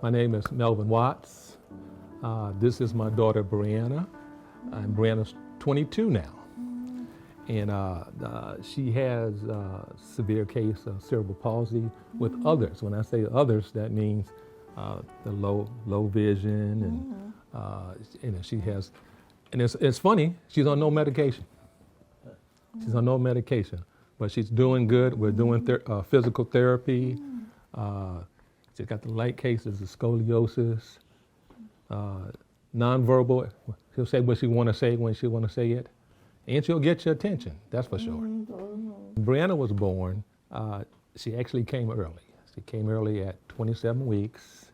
My name is Melvin Watts. This is my daughter, Brianna. And Brianna's 22 now. And she has a severe case of cerebral palsy with others. When I say others, that means the low vision, and she has, and it's funny, she's on no medication. She's on no medication, but she's doing good. We're doing physical therapy. She's got the light cases of scoliosis, nonverbal. She'll say what she want to say when she want to say it, and she'll get your attention, that's for sure. Brianna was born, she actually came early. She came early at 27 weeks.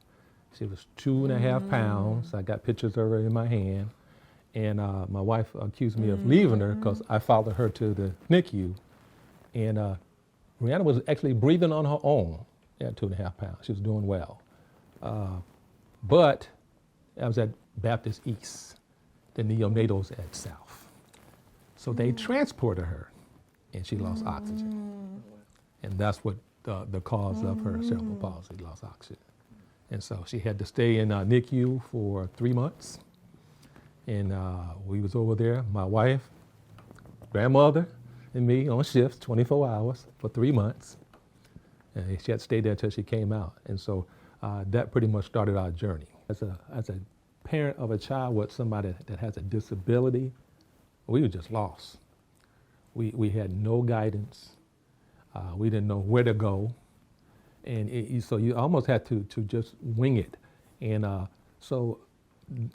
She was 2.5 pounds. I got pictures of her in my hand. And my wife accused me of leaving her because I followed her to the NICU. And Brianna was actually breathing on her own at 2.5 pounds. She was doing well. But I was at Baptist East, the neonatals at South. So they transported her, and she lost oxygen. And that's what the cause of her cerebral palsy, lost oxygen. And so she had to stay in NICU for 3 months. And we was over there, my wife, grandmother, and me on shifts, 24 hours for 3 months. And she had to stay there until she came out. And so that pretty much started our journey. As a parent of a child with somebody that has a disability, we were just lost. We had no guidance. We didn't know where to go. And so you almost had to just wing it. And so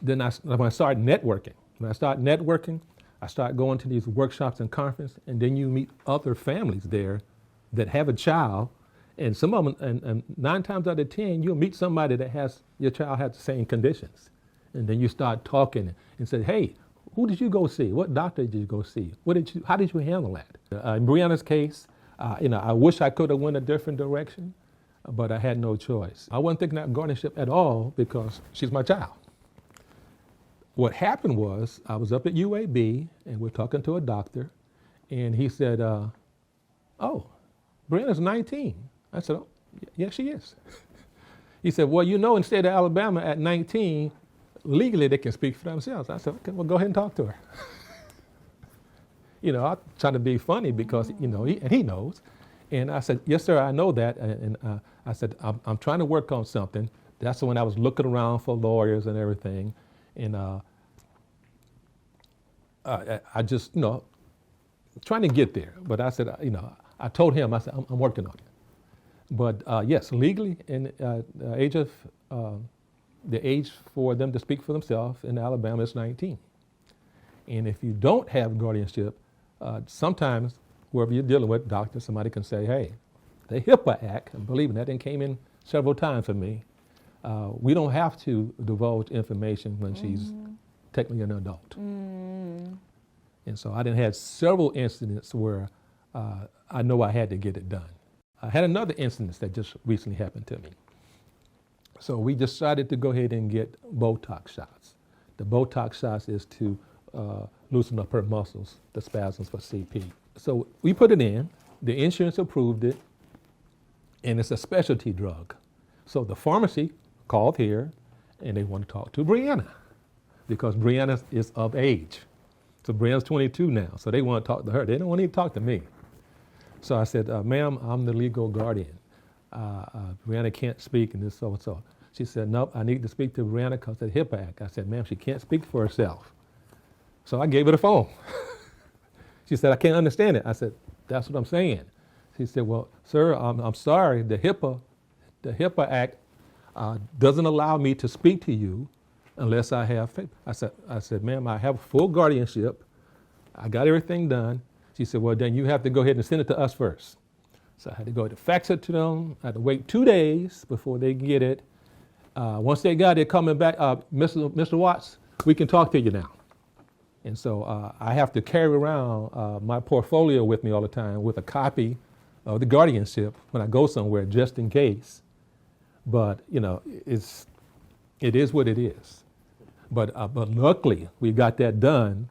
then when I started networking, I started going to these workshops and conferences, and then you meet other families there that have a child, and some of them, and 9 times out of 10, you'll meet somebody that your child has the same conditions. And then you start talking and say, hey, who did you go see? What doctor did you go see? How did you handle that? In Brianna's case, I wish I could have went a different direction, but I had no choice. I wasn't thinking about guardianship at all because she's my child. What happened was I was up at UAB and we're talking to a doctor, and he said, oh, Brianna's 19. I said, oh, yeah, she is. He said, well, in the state of Alabama at 19, legally they can speak for themselves. I said, okay, well, go ahead and talk to her. I'm trying to be funny because, he knows. And I said, yes, sir, I know that. And I said, I'm trying to work on something. That's when I was looking around for lawyers and everything. And I just, trying to get there. But I said, I told him, I said, I'm working on it. But yes, legally, in the age for them to speak for themselves in Alabama is 19. And if you don't have guardianship, sometimes whoever you're dealing with, doctor, somebody can say, hey, the HIPAA Act, and believe me, that came in several times for me. We don't have to divulge information when she's technically an adult. And so I done had several incidents where I know I had to get it done. I had another incident that just recently happened to me. So we decided to go ahead and get Botox shots. The Botox shots is to loosen up her muscles, the spasms for CP. So we put it in, the insurance approved it, and it's a specialty drug. So the pharmacy called here and they want to talk to Brianna because Brianna is of age. So Brianna's 22 now, so they want to talk to her. They don't want to talk to me. So I said, ma'am, I'm the legal guardian. Brianna can't speak and this so. She said, nope, I need to speak to Brianna because of the HIPAA Act. I said, ma'am, she can't speak for herself. So I gave her the phone. She said, I can't understand it. I said, that's what I'm saying. She said, well, sir, I'm sorry, the HIPAA Act doesn't allow me to speak to you unless I have faith. I said, ma'am, I have full guardianship. I got everything done. She said, well, then you have to go ahead and send it to us first. So I had to go to fax it to them. I had to wait 2 days before they get it. Once they got it coming back, Mr. Watts, we can talk to you now. And so I have to carry around my portfolio with me all the time with a copy of the guardianship when I go somewhere just in case. But, it is what it is. But luckily, we got that done,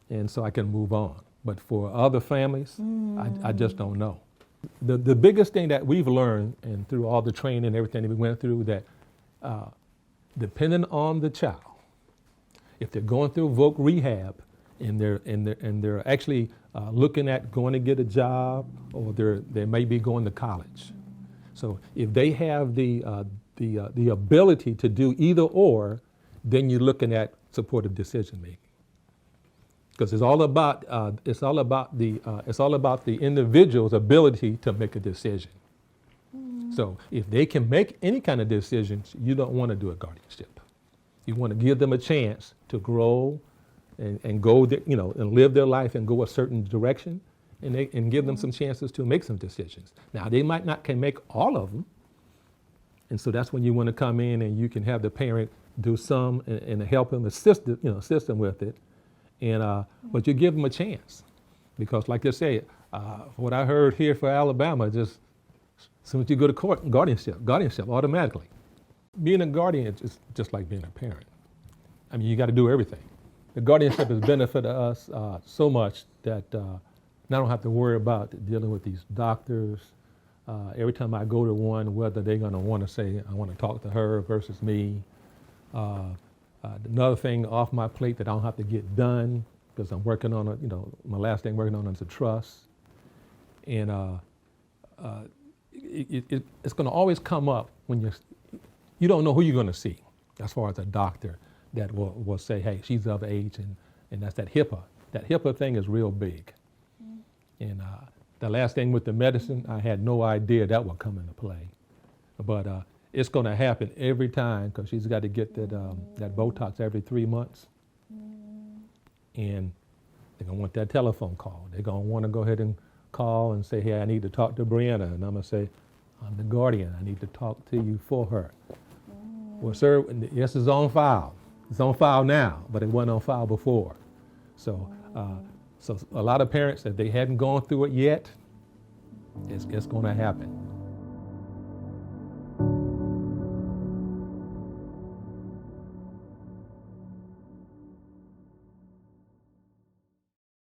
and so I can move on. But for other families, I just don't know. The biggest thing that we've learned, and through all the training and everything that we went through, that depending on the child, if they're going through voc rehab and they're actually looking at going to get a job, or they may be going to college. So if they have the ability to do either or, then you're looking at supportive decision making. Because it's all about the individual's ability to make a decision. So if they can make any kind of decisions, you don't want to do a guardianship. You want to give them a chance to grow and go, and live their life and go a certain direction, and give them some chances to make some decisions. Now, they might not can make all of them, and so that's when you want to come in and you can have the parent do some and help them, assist them with it, but you give them a chance, because like I say, what I heard here for Alabama, just as soon as you go to court, guardianship automatically. Being a guardian is just like being a parent. I mean, you got to do everything. The guardianship has benefited us so much that I don't have to worry about dealing with these doctors. Every time I go to one, whether they're going to want to say, I want to talk to her versus me. Another thing off my plate that I don't have to get done, because I'm working on my last thing working on is a trust. And it's going to always come up when you don't know who you're going to see, as far as a doctor that will say, hey, she's of age, and that's that HIPAA. That HIPAA thing is real big. And the last thing with the medicine, I had no idea that would come into play. But it's going to happen every time, because she's got to get that Botox every 3 months. And they're going to want that telephone call. They're going to want to go ahead and call and say, hey, I need to talk to Brianna. And I'm going to say, I'm the guardian. I need to talk to you for her. Well, sir, yes, it's on file. It's on file now, but it wasn't on file before. So a lot of parents, if they hadn't gone through it yet, it's going to happen.